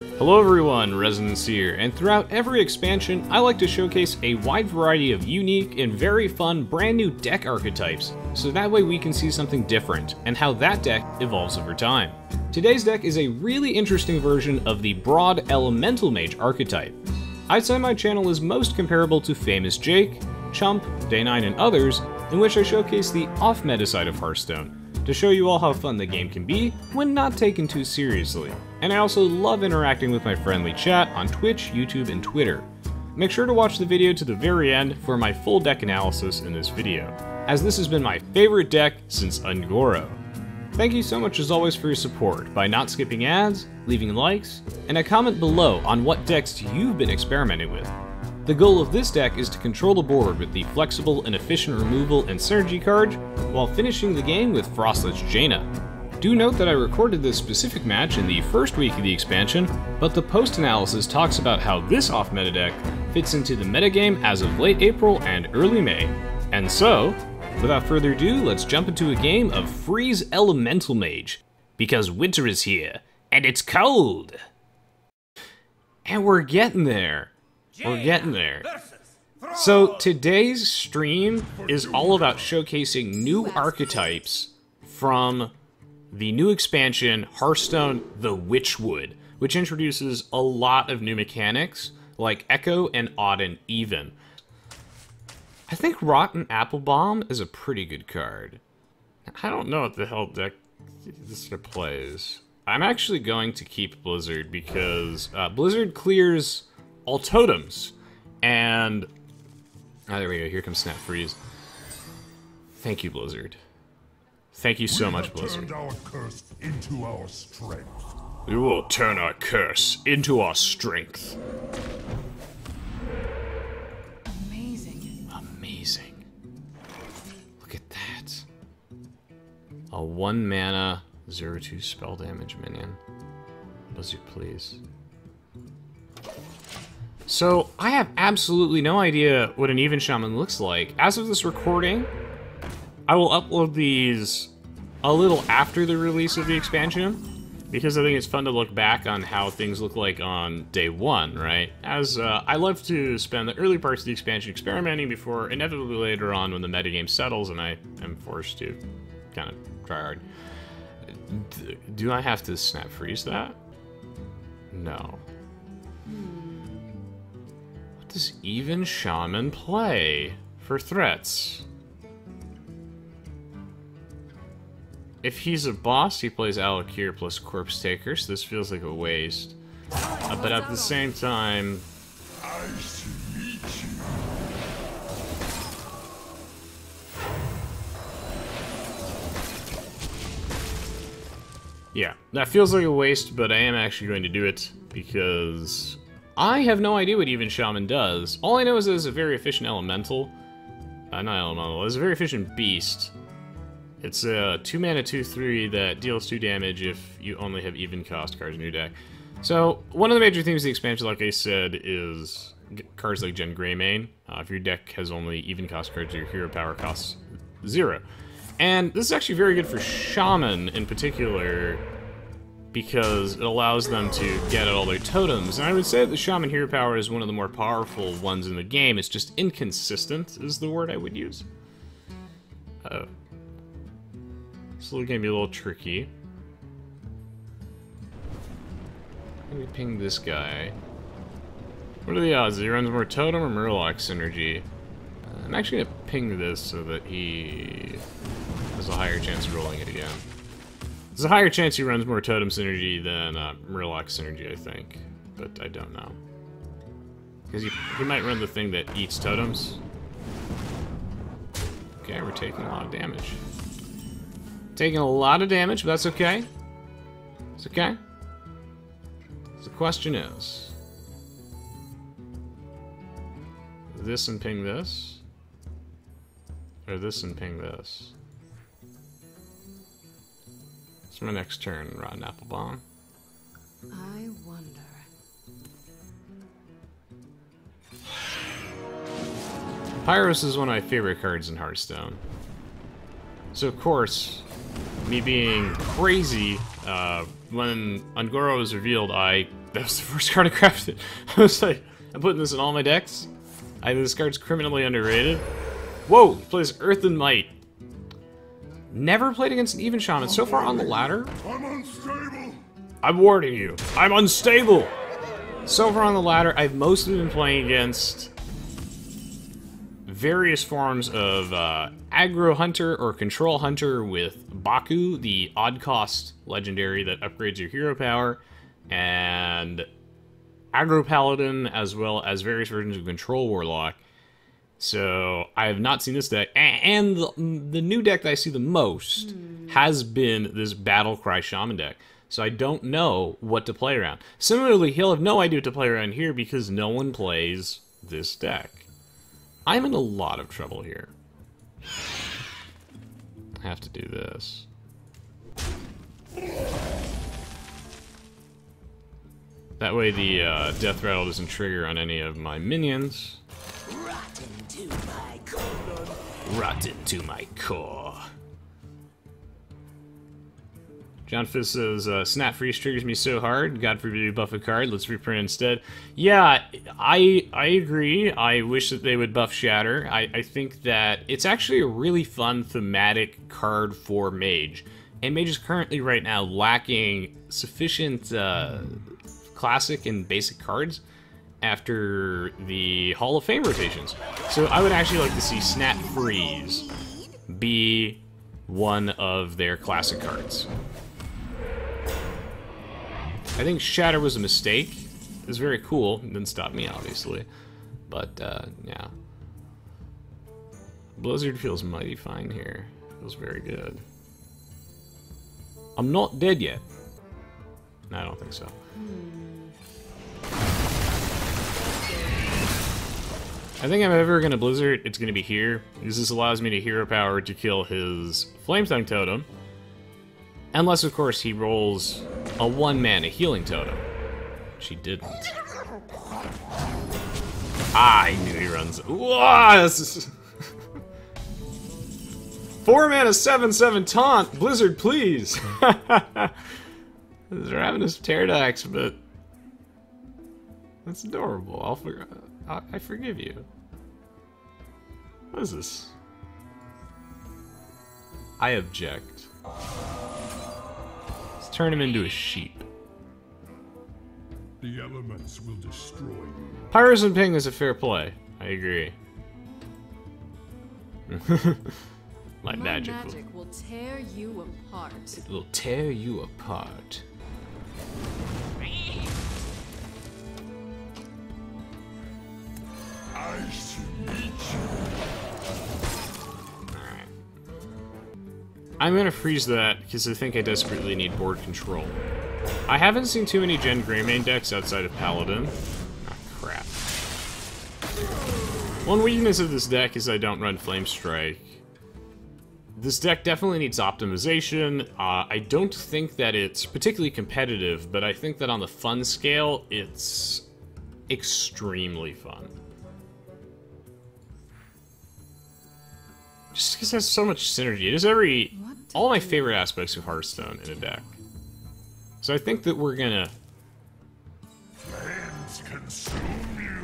Hello everyone, Resonance here, and throughout every expansion, I like to showcase a wide variety of unique and very fun brand new deck archetypes, so that way we can see something different, and how that deck evolves over time. Today's deck is a really interesting version of the broad Elemental Mage archetype. I'd say my channel is most comparable to Famous Jake, Chump, Day9, and others, in which I showcase the off-meta side of Hearthstone, to show you all how fun the game can be when not taken too seriously. And I also love interacting with my friendly chat on Twitch, YouTube, and Twitter. Make sure to watch the video to the very end for my full deck analysis in this video, as this has been my favorite deck since Un'Goro. Thank you so much as always for your support by not skipping ads, leaving likes, and a comment below on what decks you've been experimenting with. The goal of this deck is to control the board with the flexible and efficient removal and synergy cards, while finishing the game with Lich Jaina. Do note that I recorded this specific match in the first week of the expansion, but the post-analysis talks about how this off-meta deck fits into the metagame as of late April and early May. And so, without further ado, let's jump into a game of Freeze Elemental Mage, because winter is here, and it's cold! And we're getting there. We're getting there. So today's stream is all about showcasing new archetypes from the new expansion, Hearthstone The Witchwood, which introduces a lot of new mechanics, like Echo and Odd and Even. I think Rotten Apple Bomb is a pretty good card. I don't know what the hell deck this plays. I'm actually going to keep Blizzard because Blizzard clears all totems, and there we go, here comes Snap Freeze. Thank you, Blizzard. Thank you so much, Blizzard. Our curse into our strength. We will turn our curse into our strength. Amazing. Amazing. Look at that. A 1 mana, 0/2 spell damage minion. Blizzard, please. So, I have absolutely no idea what an Even Shaman looks like. As of this recording, I will upload these a little after the release of the expansion, because I think it's fun to look back on how things look like on day one, right? As I love to spend the early parts of the expansion experimenting before inevitably later on when the metagame settles and I am forced to kind of try hard. Do I have to Snap Freeze that? No. Does Even Shaman play for threats? If he's a boss, he plays Alakir plus Corpse Taker, so this feels like a waste. But at the same time... I shall meet you. Yeah, that feels like a waste, but I am actually going to do it because I have no idea what Even Shaman does. All I know is that it's a very efficient elemental. Not elemental, it's a very efficient beast. It's a 2 mana 2/3 that deals 2 damage if you only have even cost cards in your deck. So, one of the major themes of the expansion, like I said, is cards like Gen Greymane. If your deck has only even cost cards, your hero power costs 0. And this is actually very good for Shaman in particular, because it allows them to get at all their totems. And I would say that the Shaman hero power is one of the more powerful ones in the game. It's just inconsistent is the word I would use. Oh. This is gonna be a little tricky. Let me ping this guy. What are the odds that he runs more totem or Murloc synergy? I'm actually gonna ping this so that he has a higher chance of rolling it again. There's a higher chance he runs more totem synergy than Murloc synergy, I think. But I don't know. Because he might run the thing that eats totems. Okay, we're taking a lot of damage. Taking a lot of damage, but that's okay. It's okay. So the question is... this and ping this? Or this and ping this? It's my next turn, Rotten Apple Bomb. I wonder. Pyros is one of my favorite cards in Hearthstone. So of course, me being crazy, when Un'Goro was revealed, I that was the first card I crafted. I was like, I'm putting this in all my decks. I think this card's criminally underrated. Whoa, he plays Earth and Might. Never played against an even shaman. So far on the ladder, I'm unstable. I'm warning you, I'm unstable. So far on the ladder, I've mostly been playing against various forms of aggro hunter or control hunter with Baku, the odd cost legendary that upgrades your hero power, and aggro paladin, as well as various versions of control warlock. So I have not seen this deck, and the new deck that I see the most has been this Battlecry Shaman deck. So I don't know what to play around. Similarly, he'll have no idea what to play around here because no one plays this deck. I'm in a lot of trouble here. I have to do this. That way the death rattle doesn't trigger on any of my minions. Rotten to my core. Rotten to my core. John Fist says, Snap Freeze triggers me so hard. God forbid you buff a card. Let's reprint instead. Yeah, I agree. I wish that they would buff Shatter. I think that it's actually a really fun thematic card for Mage. And Mage is currently right now lacking sufficient classic and basic cards after the Hall of Fame rotations. So I would actually like to see Snap Freeze be one of their classic cards. I think Shatter was a mistake. It was very cool. It didn't stop me, obviously. But, yeah. Blizzard feels mighty fine here. Feels very good. I'm not dead yet. No, I don't think so. I think if I'm ever gonna Blizzard, it's gonna be here, because this allows me to hero power to kill his Flametongue Totem. Unless, of course, he rolls a 1-mana healing totem. Which he didn't. I knew he runs. Whoa, this is 4-mana 7/7 taunt. Blizzard, please. They're having this pterodactyl, but that's adorable. I forgive you. What is this? I object. Let's turn him into a sheep. The elements will destroy you. Pyros and Ping is a fair play. I agree. My magic will tear you apart. It will tear you apart. I should meet you. Alright. I'm gonna freeze that because I think I desperately need board control. I haven't seen too many Gen Greymane decks outside of Paladin. Ah, crap. One weakness of this deck is I don't run Flame Strike. This deck definitely needs optimization. I don't think that it's particularly competitive, but I think that on the fun scale, it's extremely fun. Just because it has so much synergy. It has all my favorite aspects of Hearthstone in a deck. So I think that we're gonna... Flames consume you.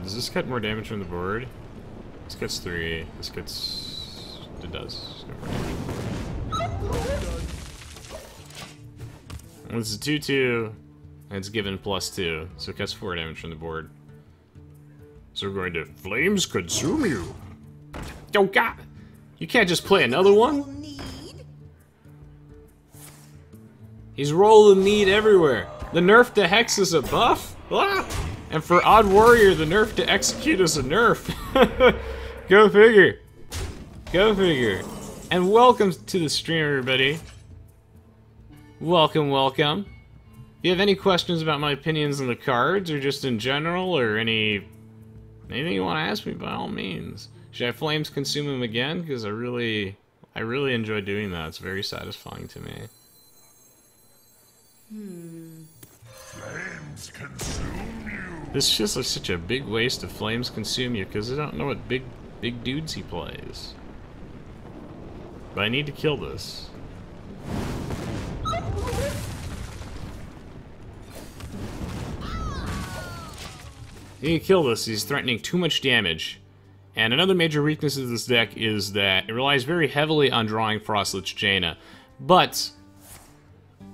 does this cut more damage from the board? This cuts 3. This cuts... It does. And this is 2/2, and it's given +2, so it cuts 4 damage from the board. So we're going to Flames Consume You! Oh god! You can't just play another one? He's rolling need everywhere. The nerf to Hex is a buff? Ah! And for Odd Warrior, the nerf to Execute is a nerf. Go figure. Go figure. And welcome to the stream, everybody. Welcome, welcome. If you have any questions about my opinions on the cards, or just in general, or anything you want to ask me, by all means. Should I Flames Consume him again? Because I really enjoy doing that. It's very satisfying to me. Flames consume you. This is just like such a big waste of Flames Consume You, because I don't know what big dudes he plays. But I need to kill this. He can kill this. He's threatening too much damage. And another major weakness of this deck is that it relies very heavily on drawing Frost Lich Jaina. But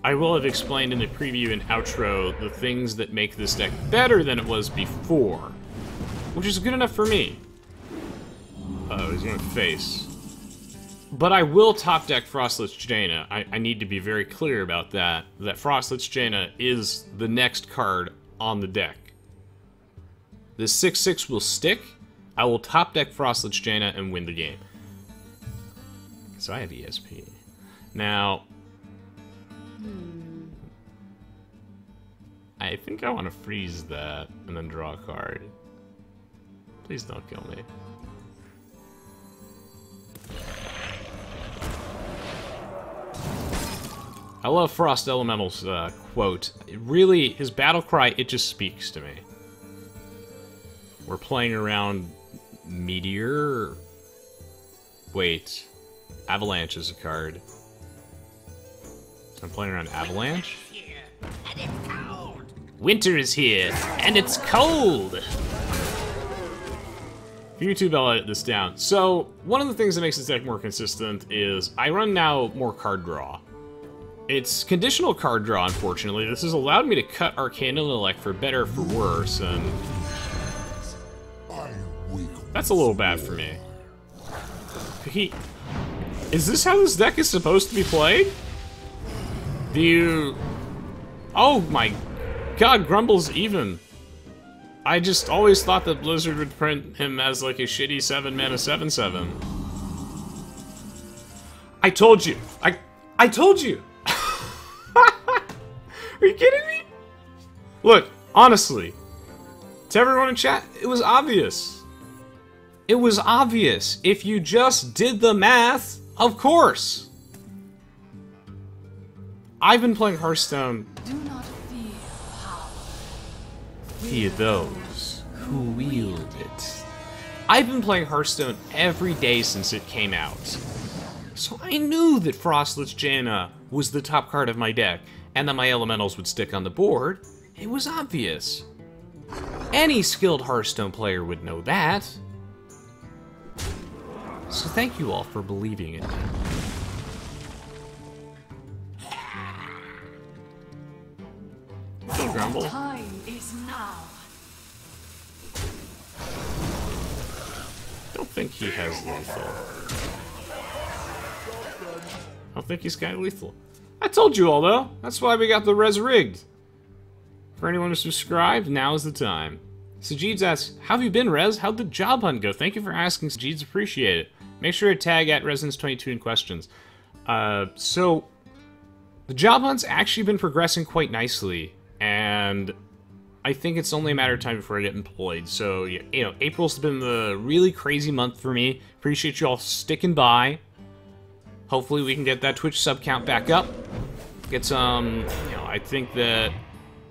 I will have explained in the preview and outro the things that make this deck better than it was before. Which is good enough for me. Uh-oh, he's going to face. But I will top deck Frost Lich Jaina. I need to be very clear about that. That Frost Lich Jaina is the next card on the deck. This 6/6 will stick. I will top deck Frost Lich Jaina and win the game. So I have ESP. Now, I think I want to freeze that and then draw a card. Please don't kill me. I love Frost Elemental's quote. Really, his battle cry, it just speaks to me. We're playing around Meteor. Wait. Avalanche is a card. I'm playing around Avalanche? Winter is here, and it's cold! For YouTube, I'll edit this down. So, one of the things that makes this deck more consistent is I run now more card draw. It's conditional card draw, unfortunately. This has allowed me to cut Arcane Intellect for better or for worse, and that's a little bad for me. Is this how this deck is supposed to be played? Do you... Oh my god, Grumble's even. I just always thought that Blizzard would print him as like a shitty 7-mana 7/7. I told you! I told you! Are you kidding me? Look, honestly, to everyone in chat, it was obvious. It was obvious. If you just did the math, of course. I've been playing Hearthstone. Do not fear power. Fear those who wield it. I've been playing Hearthstone every day since it came out. So I knew that Frost Lich Jaina was the top card of my deck, and that my elementals would stick on the board. It was obvious. Any skilled Hearthstone player would know that. So thank you all for believing in me. Still Grumble. Time is now. Don't think he has lethal. I don't think he's got lethal. I told you all, though. That's why we got the res rigged. For anyone who subscribed, now is the time. Sajid's asks, how have you been, Rez? How'd the job hunt go? Thank you for asking, Sajid's. Appreciate it. Make sure to tag at Resonance22 in questions. So, the job hunt's actually been progressing quite nicely, and I think it's only a matter of time before I get employed. So, you know, April's been the really crazy month for me. Appreciate you all sticking by. Hopefully we can get that Twitch sub count back up. Get some, you know, I think that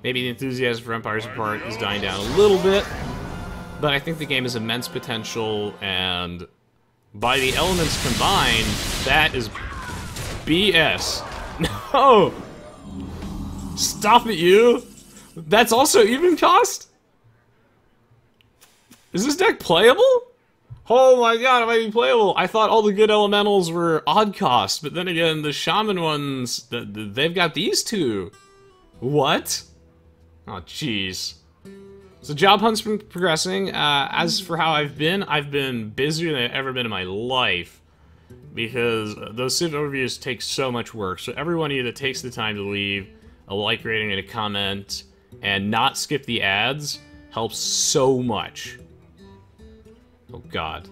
maybe the enthusiasm for Empires Apart is dying down a little bit. But I think the game has immense potential, and by the elements combined, that is BS. No! Stop it, you! That's also even cost? Is this deck playable? Oh my god, it might be playable. I thought all the good elementals were odd cost, but then again, the Shaman ones, they've got these two. What? Oh, jeez. So job hunt's been progressing. As for how I've been busier than I've ever been in my life. Because those Civ overviews take so much work. So every one of you that takes the time to leave a like rating and a comment, and not skip the ads, helps so much. Oh god.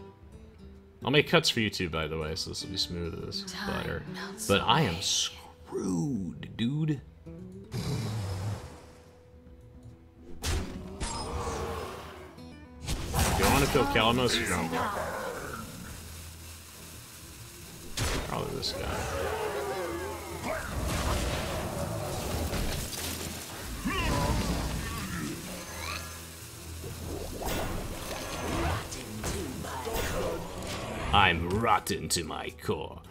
I'll make cuts for YouTube, by the way, so this will be smooth as butter. But I am screwed, dude. Do I want to kill Kalamos or Grumble? Probably this guy. I'm rotten to my core.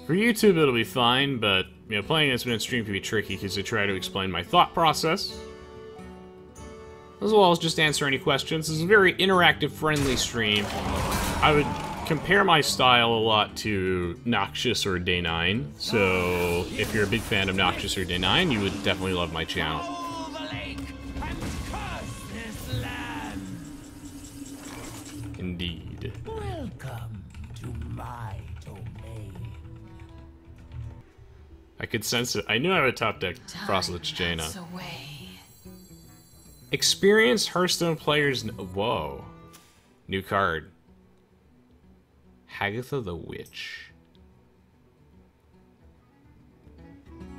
For YouTube, it'll be fine, but you know, playing this in stream can be tricky because I try to explain my thought process. as well as just answer any questions. This is a very interactive, friendly stream. I would compare my style a lot to Noxious or Day 9, so if you're a big fan of Noxious or Day 9, you would definitely love my channel. Indeed. Welcome to my domain. I could sense it. I knew I would top deck Lich Jaina. Experienced Hearthstone players. Whoa. New card. Hagatha the Witch.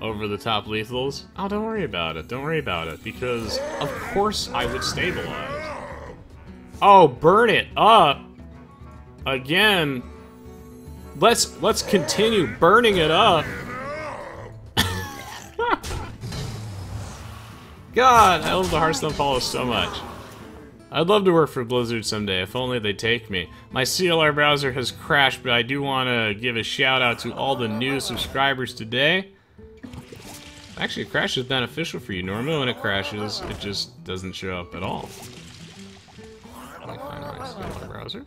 Over the top lethals? Oh, don't worry about it. Don't worry about it. Because, of course, I would stabilize. Oh, burn it up! Again. Let's continue burning it up. God, I love the Hearthstone follow so much. I'd love to work for Blizzard someday, if only they'd take me. My CLR browser has crashed, but I do want to give a shout out to all the new subscribers today. Actually, a crash is beneficial for you. Normally when it crashes, it just doesn't show up at all. Let me find my CLR browser.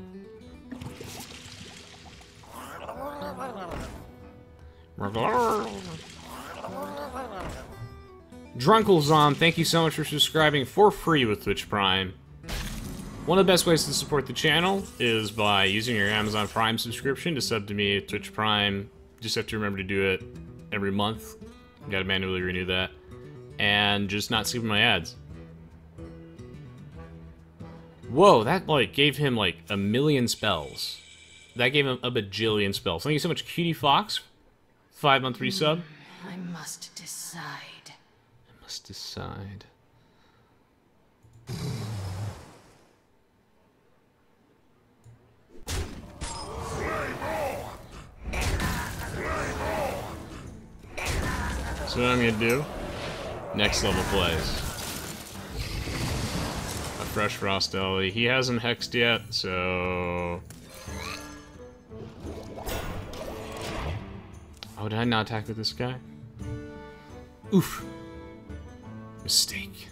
Drunkelzom, thank you so much for subscribing for free with Twitch Prime. One of the best ways to support the channel is by using your Amazon Prime subscription to sub to me at Twitch Prime. Just have to remember to do it every month. You gotta manually renew that. And just not skipping my ads. Whoa, that like gave him like a million spells. That gave him a bajillion spells. Thank you so much, Cutie Fox. 5-month resub. I must decide. I must decide. So what I'm gonna do? Next level plays. A fresh Frost Ellie. He hasn't hexed yet, so. Oh, did I not attack with this guy? Oof. Mistake.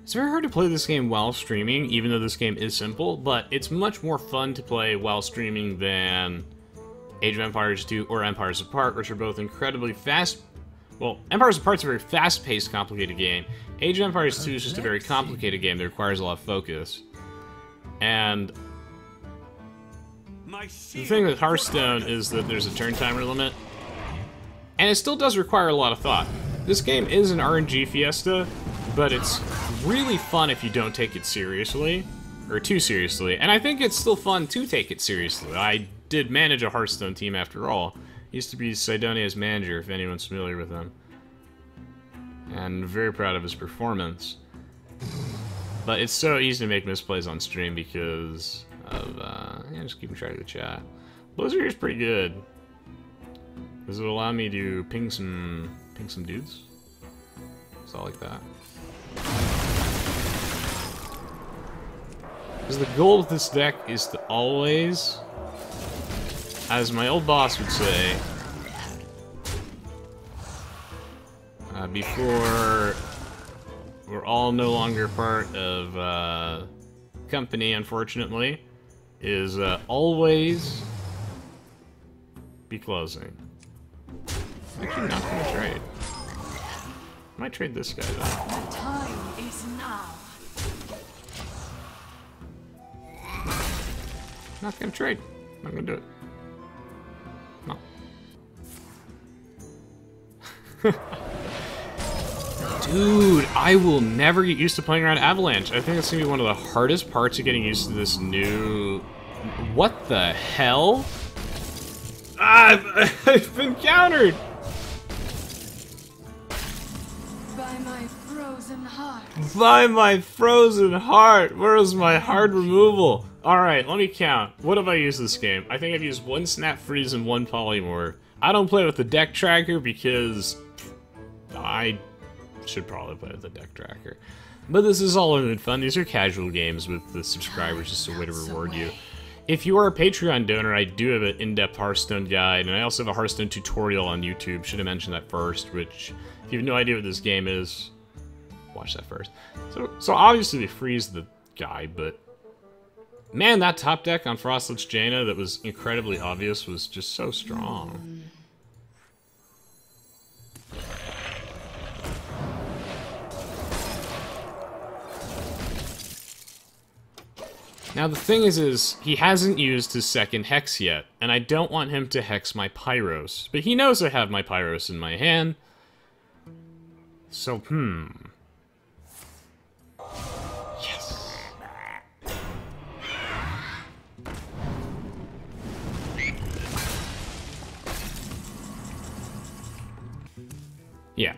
It's very hard to play this game while streaming, even though this game is simple, but it's much more fun to play while streaming than Age of Empires 2 or Empires Apart, which are both incredibly fast. Well, Empires Apart's a very fast-paced, complicated game. Age of Empires 2 is just a very complicated game that requires a lot of focus. And the thing with Hearthstone is that there's a turn timer limit, and it still does require a lot of thought. This game is an RNG fiesta, but it's really fun if you don't take it seriously, or too seriously, and I think it's still fun to take it seriously. I did manage a Hearthstone team after all. Used to be Sidonia's manager, if anyone's familiar with him. And very proud of his performance. But it's so easy to make misplays on stream because of, yeah, just keeping track of the chat. Blizzard is pretty good. Does it allow me to ping some dudes? It's all like that. Because the goal of this deck is to always, as my old boss would say, before we're all no longer part of company, unfortunately, is always be closing. Actually, not gonna trade. I might trade this guy though. The time is now. Not gonna trade. Not gonna do it. No. Dude, I will never get used to playing around Avalanche. I think it's gonna be one of the hardest parts of getting used to this new. What the hell? Ah, I've been countered! By my frozen heart. By my frozen heart! Where is my hard removal? Alright, let me count. What have I used this game? I think I've used 1 Snap Freeze and 1 Polymorph. I don't play with the deck tracker because I should probably play with the deck tracker. But this is all in good fun. These are casual games with the subscribers, just a way to reward you. If you are a Patreon donor, I do have an in-depth Hearthstone guide, and I also have a Hearthstone tutorial on YouTube. Should have mentioned that first, which, if you have no idea what this game is, watch that first. So obviously they freeze the guy, but man, that top deck on Lich Jaina that was incredibly obvious was just so strong. Now the thing is he hasn't used his second Hex yet, and I don't want him to Hex my Pyros. But he knows I have my Pyros in my hand. So, Yes. Yeah.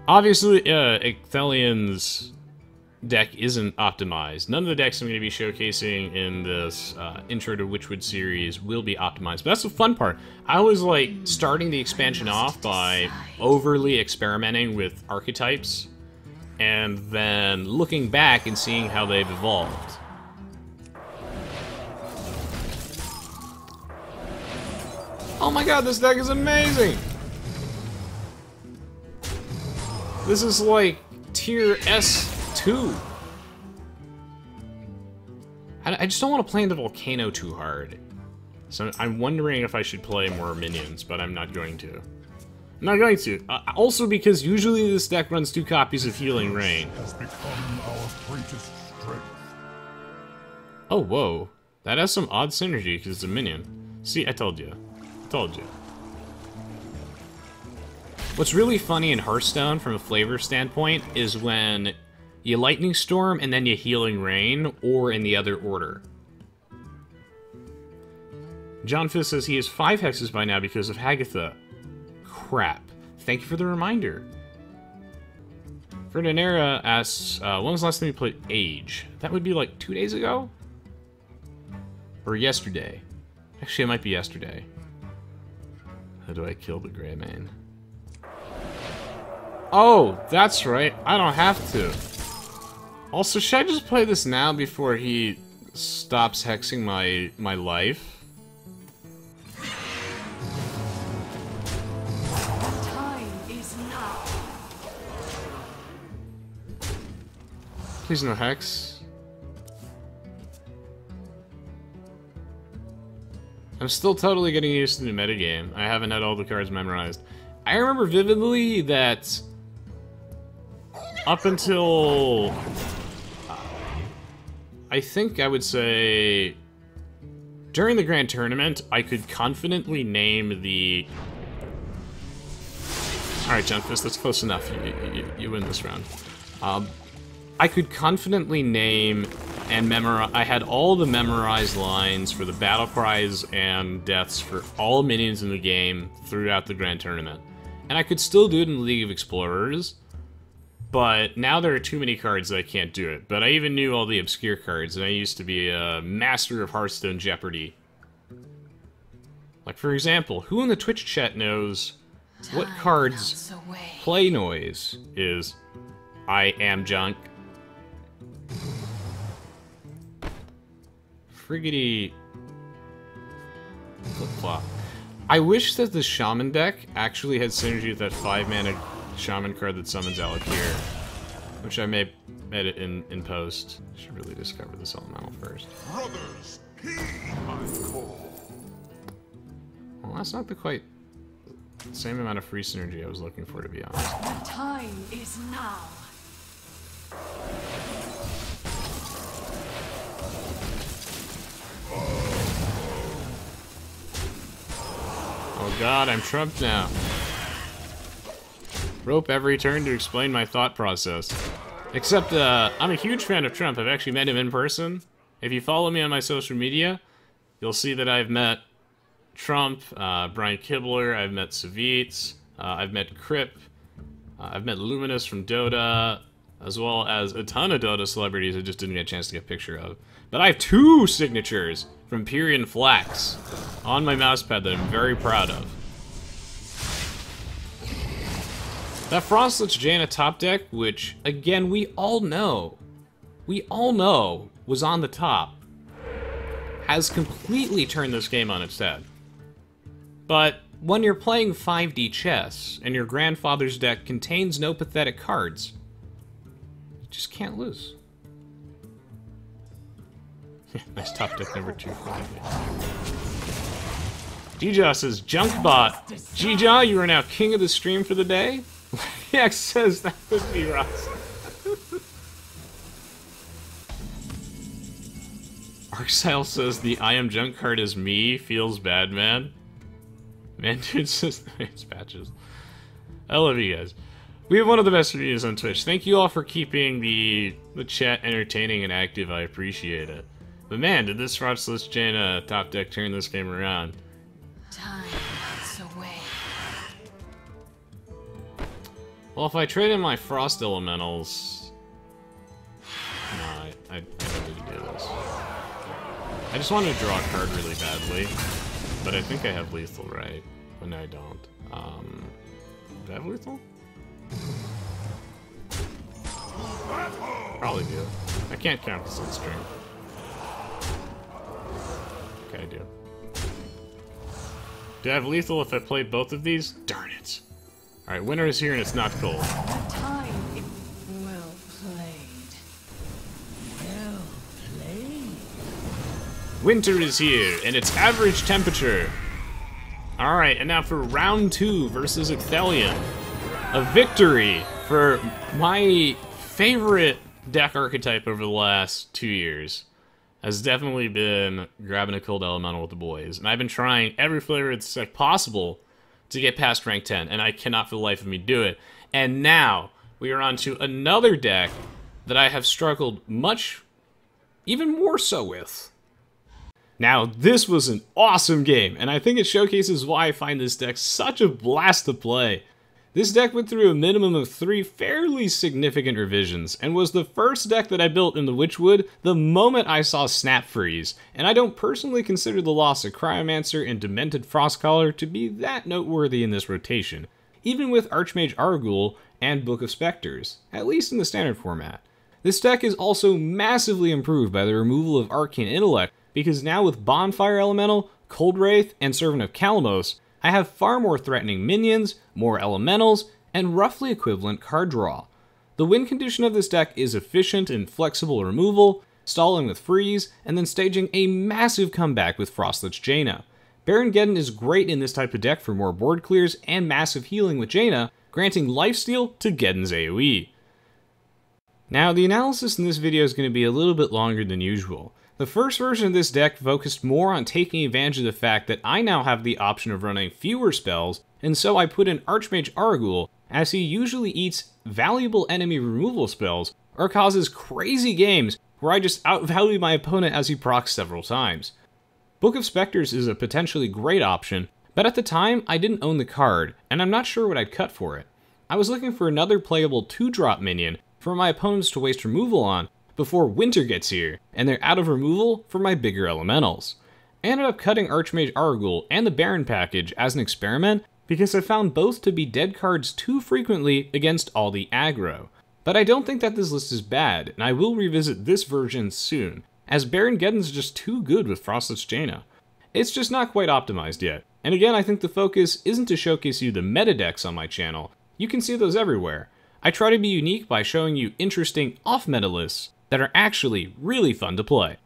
Obviously, Ecthelion's deck isn't optimized. None of the decks I'm going to be showcasing in this Intro to Witchwood series will be optimized, but that's the fun part. I was like starting the expansion off by overly experimenting with archetypes and then looking back and seeing how they've evolved. Oh my god, this deck is amazing! This is like tier S2. I just don't want to play in the volcano too hard. So I'm wondering if I should play more minions, but I'm not going to. I'm not going to. Also because usually this deck runs 2 copies of Healing Rain. Has become our greatest strength. Oh, whoa. That has some odd synergy because it's a minion. See, I told you. I told you. What's really funny in Hearthstone from a flavor standpoint is when you Lightning Storm and then you Healing Rain, or in the other order. John Fist says he has 5 hexes by now because of Hagatha. Crap. Thank you for the reminder. Ferdinera asks, when was the last time you played Age? That would be like 2 days ago? Or yesterday. Actually, it might be yesterday. How do I kill the Greymane? Oh, that's right. I don't have to. Also, should I just play this now before he stops hexing my life? Time is now. Please no hex. I'm still totally getting used to the metagame. I haven't had all the cards memorized. I remember vividly that up until I think I would say during the Grand Tournament, I could confidently name the... Alright, John Fist, that's close enough. You win this round. I could confidently name and memorize... I had all the memorized lines for the battle cries and deaths for all minions in the game throughout the Grand Tournament. And I could still do it in League of Explorers, but now there are too many cards that I can't do it. But I even knew all the obscure cards, and I used to be a master of Hearthstone Jeopardy. Like, for example, who in the Twitch chat knows what cards play noise is? I am junk. Friggity flip-flop. I wish that the Shaman deck actually had synergy with that 5-mana Shaman card that summons Alakir, which I may edit in post. Should really discover this elemental first. Brothers, heed my call. Well, that's not the quite same amount of free synergy I was looking for, to be honest. The time is now. Oh god, I'm trumped now. Rope every turn to explain my thought process. Except, I'm a huge fan of Trump. I've actually met him in person. If you follow me on my social media, you'll see that I've met Trump, Brian Kibler, I've met Savitz, I've met Crip, I've met Luminous from Dota, as well as a ton of Dota celebrities I just didn't get a chance to get a picture of. But I have 2 signatures from Pyrian Flax on my mousepad that I'm very proud of. That Lich Jaina top deck, which, again, we all know was on the top, has completely turned this game on its head. But when you're playing 5D chess, and your grandfather's deck contains no pathetic cards, You just can't lose. Nice top deck number 2. Gija says, Junkbot. Gija, you are now king of the stream for the day? X says that would be Ross. Arxile says the I am junk card is me, feels bad, man. Man, dude says it's patches. I love you guys. We have one of the best reviews on Twitch. Thank you all for keeping the chat entertaining and active. I appreciate it. But man, did this Lich Jaina top deck turn this game around? Time is away. Well, if I trade in my Frost Elementals... No, I don't need to do this. I just wanted to draw a card really badly. But I think I have lethal, right? But no, I don't. Do I have lethal? Probably do. I can't count this on stream. Okay, I do. Do I have lethal if I play both of these? Darn it. Alright, winter is here and it's not cold. Time is well played. Well played. Winter is here and it's average temperature. Alright, and now for round 2 versus Ecthelion. A victory for my favorite deck archetype over the last 2 years. Has definitely been grabbing a cold elemental with the boys. And I've been trying every flavor of this deck possible to get past rank 10, and I cannot for the life of me do it. And now, we are on to another deck that I have struggled much, even more so with. Now, this was an awesome game, and I think it showcases why I find this deck such a blast to play. This deck went through a minimum of 3 fairly significant revisions, and was the first deck that I built in the Witchwood the moment I saw Snap Freeze, and I don't personally consider the loss of Cryomancer and Demented Frostcaller to be that noteworthy in this rotation, even with Archmage Arugul and Book of Spectres, at least in the standard format. This deck is also massively improved by the removal of Arcane Intellect, because now with Bonfire Elemental, Cold Wraith, and Servant of Kalamos, I have far more threatening minions, more elementals, and roughly equivalent card draw. The win condition of this deck is efficient and flexible removal, stalling with Freeze, and then staging a massive comeback with Lich Jaina. Baron Geddon is great in this type of deck for more board clears and massive healing with Jaina, granting lifesteal to Geddon's AoE. Now, the analysis in this video is going to be a little bit longer than usual. The first version of this deck focused more on taking advantage of the fact that I now have the option of running fewer spells, and so I put in Archmage Arugul, as he usually eats valuable enemy removal spells, or causes crazy games where I just outvalue my opponent as he procs several times. Book of Spectres is a potentially great option, but at the time I didn't own the card, and I'm not sure what I'd cut for it. I was looking for another playable 2-drop minion for my opponents to waste removal on, before winter gets here, and they're out of removal for my bigger elementals. I ended up cutting Archmage Arugul and the Baron package as an experiment because I found both to be dead cards too frequently against all the aggro. But I don't think that this list is bad, and I will revisit this version soon, as Baron Geddon's just too good with Lich Jaina. It's just not quite optimized yet, and again I think the focus isn't to showcase you the meta decks on my channel. You can see those everywhere. I try to be unique by showing you interesting off-meta lists that are actually really fun to play.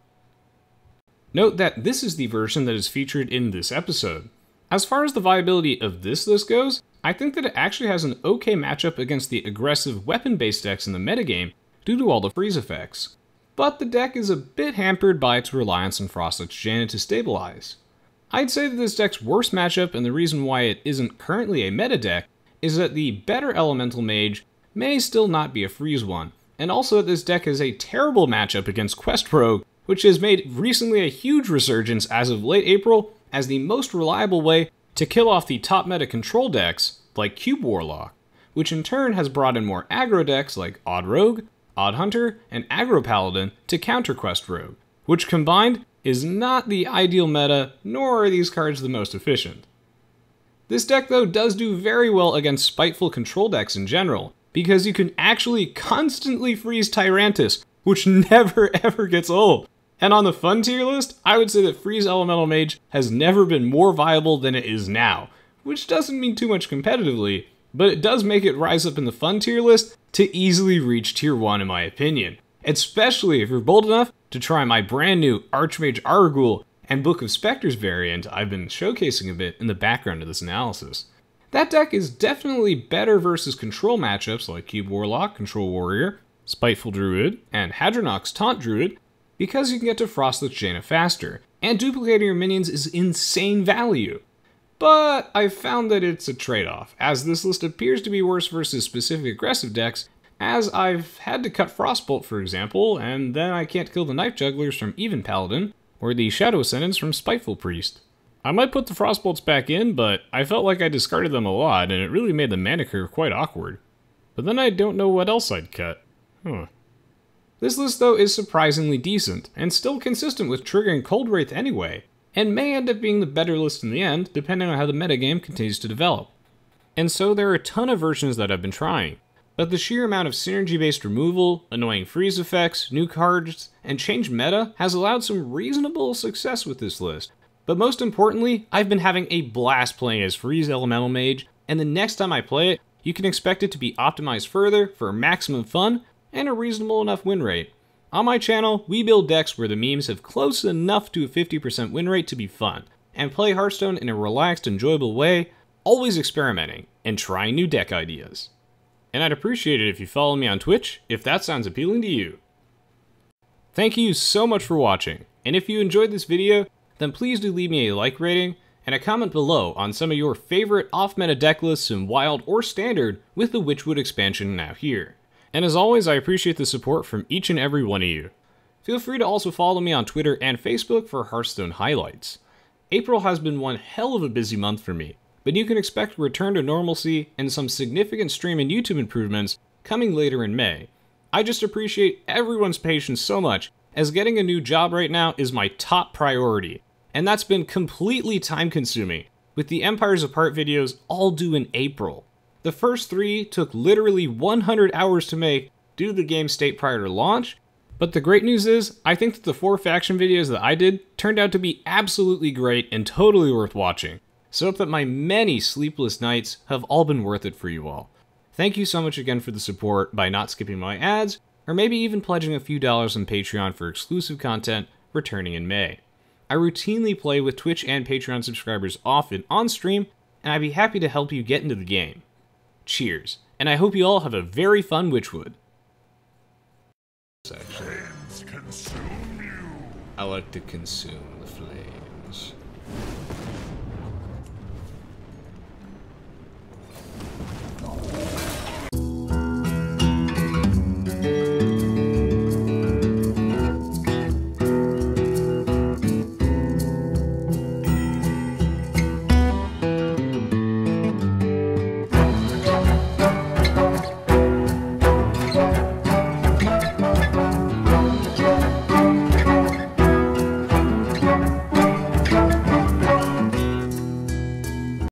Note that this is the version that is featured in this episode. As far as the viability of this list goes, I think that it actually has an okay matchup against the aggressive weapon-based decks in the metagame due to all the freeze effects. But the deck is a bit hampered by its reliance on Lich Jaina to stabilize. I'd say that this deck's worst matchup, and the reason why it isn't currently a meta deck, is that the better Elemental Mage may still not be a freeze one, and also that this deck has a terrible matchup against Quest Rogue, which has made recently a huge resurgence as of late April as the most reliable way to kill off the top meta control decks like Cube Warlock, which in turn has brought in more aggro decks like Odd Rogue, Odd Hunter, and Aggro Paladin to counter Quest Rogue, which combined is not the ideal meta, nor are these cards the most efficient. This deck though does do very well against spiteful control decks in general, because you can actually constantly freeze Tyrantus, which never ever gets old. And on the fun tier list, I would say that Freeze Elemental Mage has never been more viable than it is now, which doesn't mean too much competitively, but it does make it rise up in the fun tier list to easily reach tier 1 in my opinion, especially if you're bold enough to try my brand new Archmage Arugul and Book of Spectres variant I've been showcasing a bit in the background of this analysis. That deck is definitely better versus control matchups like Cube Warlock, Control Warrior, Spiteful Druid, and Hadronox Taunt Druid, because you can get to Frost Lich Jaina faster, and duplicating your minions is insane value. But I've found that it's a trade-off, as this list appears to be worse versus specific aggressive decks, as I've had to cut Frostbolt for example, and then I can't kill the Knife Jugglers from even Paladin, or the Shadow Ascendants from Spiteful Priest. I might put the Frostbolts back in, but I felt like I discarded them a lot, and it really made the mana curve quite awkward. But then I don't know what else I'd cut. This list though is surprisingly decent, and still consistent with triggering Cold Wraith anyway, and may end up being the better list in the end, depending on how the metagame continues to develop. And so there are a ton of versions that I've been trying, but the sheer amount of synergy-based removal, annoying freeze effects, new cards, and changed meta has allowed some reasonable success with this list. But most importantly, I've been having a blast playing as Freeze Elemental Mage, and the next time I play it, you can expect it to be optimized further for maximum fun and a reasonable enough win rate. On my channel, we build decks where the memes have close enough to a 50% win rate to be fun, and play Hearthstone in a relaxed, enjoyable way, always experimenting and trying new deck ideas. And I'd appreciate it if you follow me on Twitch if that sounds appealing to you. Thank you so much for watching, and if you enjoyed this video, then please do leave me a like rating and a comment below on some of your favorite off-meta deck lists in Wild or Standard with the Witchwood expansion now here. And as always, I appreciate the support from each and every one of you. Feel free to also follow me on Twitter and Facebook for Hearthstone highlights. April has been one hell of a busy month for me, but you can expect a return to normalcy and some significant stream and YouTube improvements coming later in May. I just appreciate everyone's patience so much, as getting a new job right now is my top priority, and that's been completely time consuming, with the Empires Apart videos all due in April. The first 3 took literally 100 hours to make due to the game's state prior to launch, but the great news is, I think that the 4 faction videos that I did turned out to be absolutely great and totally worth watching. So I hope that my many sleepless nights have all been worth it for you all. Thank you so much again for the support by not skipping my ads, or maybe even pledging a few dollars on Patreon for exclusive content returning in May. I routinely play with Twitch and Patreon subscribers often on stream, and I'd be happy to help you get into the game. Cheers, and I hope you all have a very fun Witchwood. Flames consume you. I like to consume the flame.